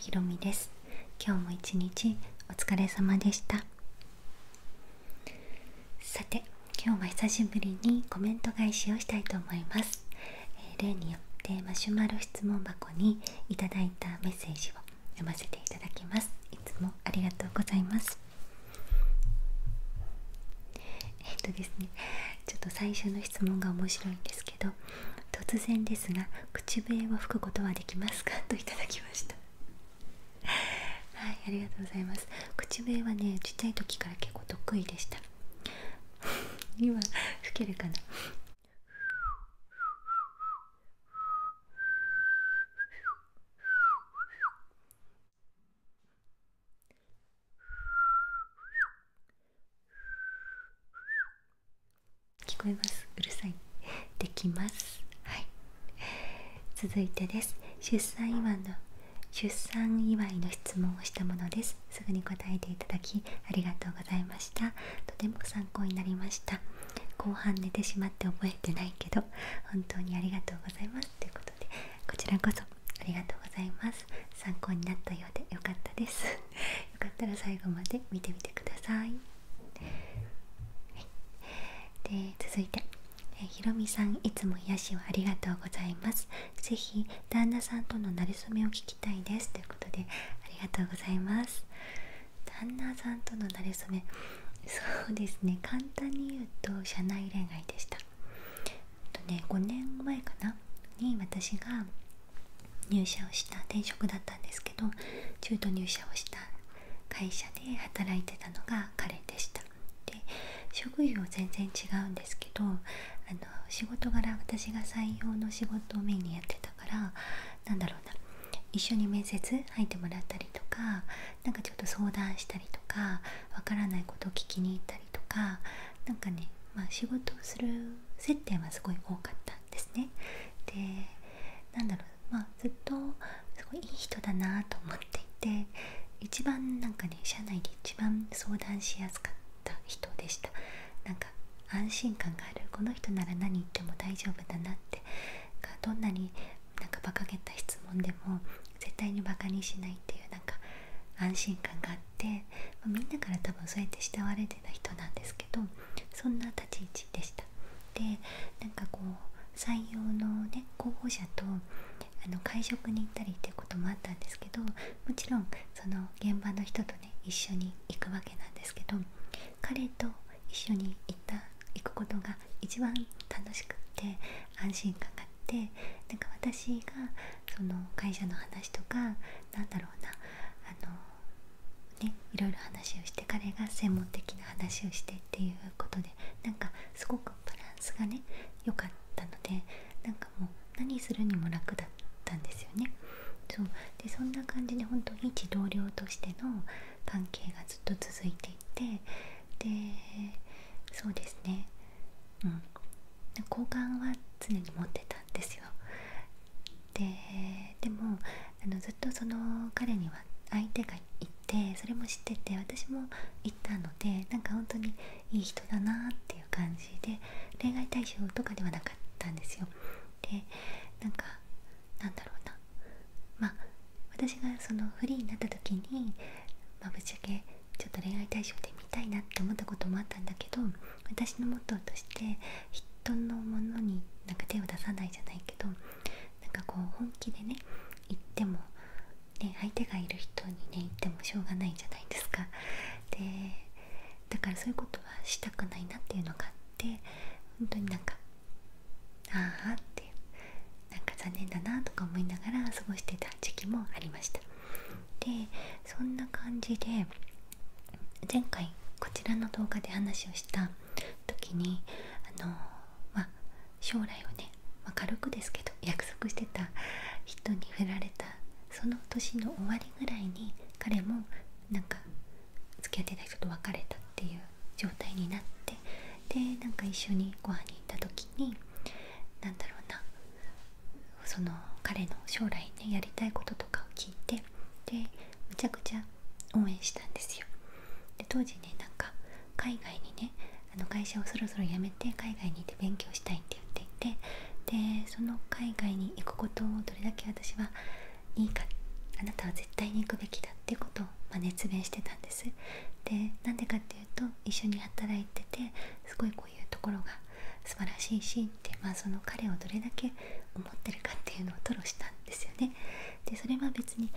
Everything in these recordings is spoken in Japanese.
ひろみです。今日も一日お疲れ様でした。さて、今日は久しぶりにコメント返しをしたいと思います。例によってマシュマロ質問箱にいただいたメッセージを読ませていただきます。いつもありがとうございます。ですね、ちょっと最初の質問が面白いんですけど、突然ですが口笛を吹くことはできますかといただきました。はい、ありがとうございます。口笛はね、ちっちゃい時から結構得意でした。今吹けるかな。聞こえます？うるさい？できます。はい、続いてです。出産祝いの質問をしたものです。すぐに答えていただきありがとうございました。とても参考になりました。後半寝てしまって覚えてないけど本当にありがとうございますということで、こちらこそありがとうございます。参考になったようでよかったです。よかったら最後まで見てみてください。で、続いてひろみさん、いつも癒しをありがとうございます。ぜひ旦那さんとの馴れ初めを聞きたいですということで、ありがとうございます。旦那さんとの馴れ初め、そうですね、簡単に言うと社内恋愛でした。5年前かなに私が入社をした転職だったんですけど、中途入社をした会社で働いてたのが彼でした。で、職業全然違うんですけど、仕事柄私が採用の仕事をメインにやってたから、一緒に面接入ってもらったりとか、ちょっと相談したりとか、わからないことを聞きに行ったりとか、仕事をする接点はすごい多かったんですね。で、ずっとすごいいい人だなと思っていて、一番社内で一番相談しやすかった人でした。安心感がある、この人なら何言っても大丈夫だなって、どんなに馬鹿げた質問でも絶対にバカにしないっていう安心感があって、みんなから多分そうやって慕われてた人なんですけど、そんな立ち位置でした。で、採用のね候補者と会食に行ったりっていうこともあったんですけど、もちろんその現場の人とね一緒に行くわけなんですけど、彼と一緒に行くことが一番楽しくって安心感があって、私がその会社の話とかいろいろ話をして、彼が専門的な話をしてっていうことで、すごくバランスがね良かったので、もう何するにも楽だったんですよね。そうで、そんな感じで本当に一同僚としての関係がずっと続いていて、で、そうですね、好感は常に持ってたんですよ。でもずっとその彼には相手がいて、それも知ってて私も行ったので、本当にいい人だなっていう感じで、恋愛対象とかではなかったんですよ。で、私がそのフリーになった時に、ぶっちゃけちょっと恋愛対象で見たいなって思ったこともあったんだけど、私のモットーとして人のものに手を出さないじゃないけど、本気でね言ってもね、相手がいる人にね言ってもしょうがないじゃないですか。で、だからそういうことはしたくないなっていうのがあって、本当にああっていう、残念だなとか思いながら過ごしてた時期もありました。で、そんな感じで前回こちらの動画で話をした時に将来をね、軽くですけど約束してた人に振られたその年の終わりぐらいに、彼も付き合ってた人と別れたっていう状態になって、で一緒にご飯に行った時にその彼の将来ねやりたいこととかを聞いて、でむちゃくちゃ応援したんですよ。で、当時ね海外にね会社をそろそろ辞めて海外に行って勉強したいって言っていて、でその海外に行くことをどれだけ私はいいかあなたは絶対に行くべきだっていうことを、熱弁してたんです。で、なんでかっていうと、一緒に働いててすごいこういうところが素晴らしいしって、その彼をどれだけ思ってるかっていうのを吐露したんですよね。でそれは別に好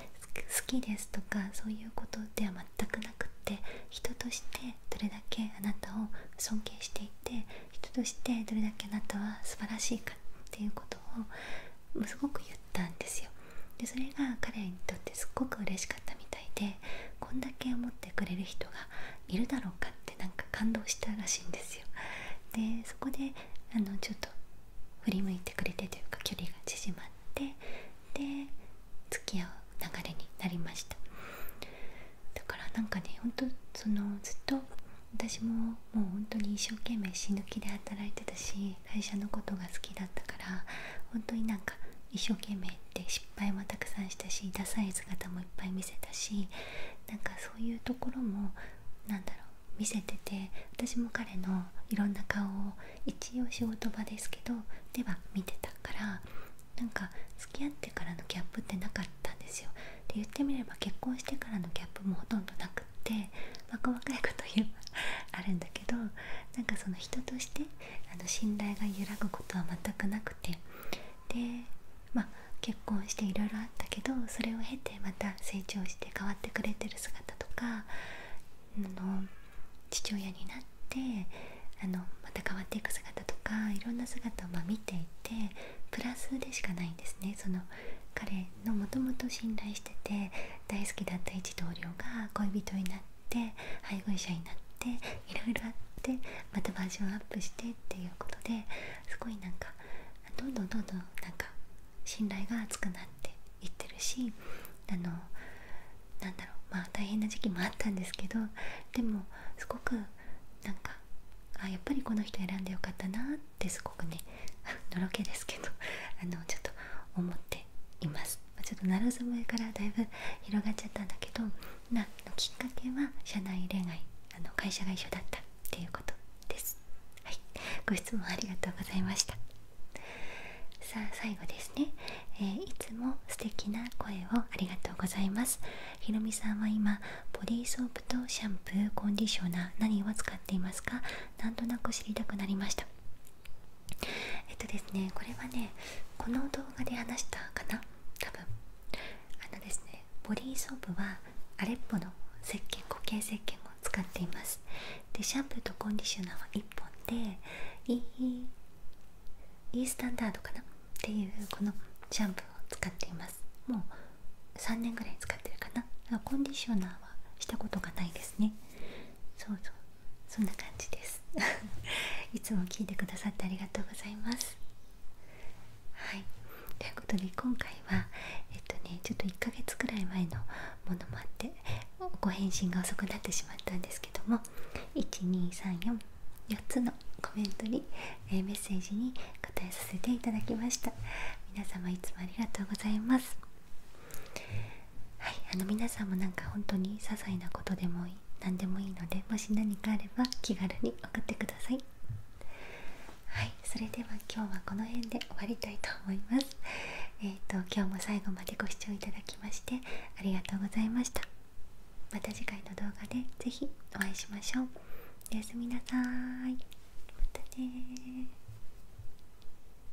きですとかそういうことでは全くなくって、人としてどれだけあなたを尊敬していて、人としてどれだけあなたは素晴らしいかっていうことをすごく言ったんですよ。でそれが彼にとってすっごく嬉しかったみたいで、こんだけ思ってくれる人がいるだろうかってなんか感動したらしいんですよ。でそこでちょっと振り向いてくれてというか距離が縮まって、で付き合う流れになりました。だからなんかね、本当ずっと私ももう本当に一生懸命死ぬ気で働いてたし、会社のことが好きだったから、本当になんか一生懸命って失敗もたくさんしたし、ダサい姿もいっぱい見せたし、なんかそういうところも見せてて、私も彼のいろんな顔を一応仕事場ですけどでは見てたから、なんか付き合ってからのギャップってなかったんですよ。で言ってみれば結婚してからのギャップもほとんどなくって、細かいこと言えばあるんだけど、なんかその人として信頼が揺らぐことは全くなくて、で結婚していろいろあったけど、それを経てまた成長して変わってくれてる姿とか、父親になってまた変わっていく姿とか、いろんな姿を見ていて、プラスでしかないんですね。その彼のもともと信頼してて大好きだった一同僚が恋人になって配偶者になって、いろいろあってまたバージョンアップしてっていうことで、すごいなんかどんどんなんか信頼が厚くなっていってるし、大変な時期もあったんですけど、でもすごくなんかやっぱりこの人選んでよかったなってすごくねのろけですけどちょっと思っています。ちょっとなるずめからだいぶ広がっちゃったんだけど、きっかけは社内恋愛、会社が一緒だったっていうことです。はい、ご質問ありがとうございました。さあ最後ですね、いつも素敵な声をありがとうございます。ひろみさんは今ボディーソープとシャンプー、コンディショナー何を使っていますか？なんとなく知りたくなりました。ですね、これはね、この動画で話したかな、多分ですね、ボディーソープはアレッポの石鹸、固形石鹸を使っています。でシャンプーとコンディショナーは1本でいいスタンダードかなっていうこのシャンプーを使っています。もう3年ぐらい使ってるかな。コンディショナーはしたことがないですね。そんな感じですいつも聞いてくださってありがとうございます。はい、ということで今回はちょっと1ヶ月くらい前のものもあってご返信が遅くなってしまったんですけども、12344つのコメントに、メッセージに答えさせていただきました。皆様いつもありがとうございます。はい、皆さんもなんか本当に些細なことでもいい、何でもいいので、もし何かあれば気軽に送ってください。はい、それでは今日はこの辺で終わりたいと思います。今日も最後までご視聴いただきましてありがとうございました。また次回の動画でぜひお会いしましょう。おやすみなさーい。またねー。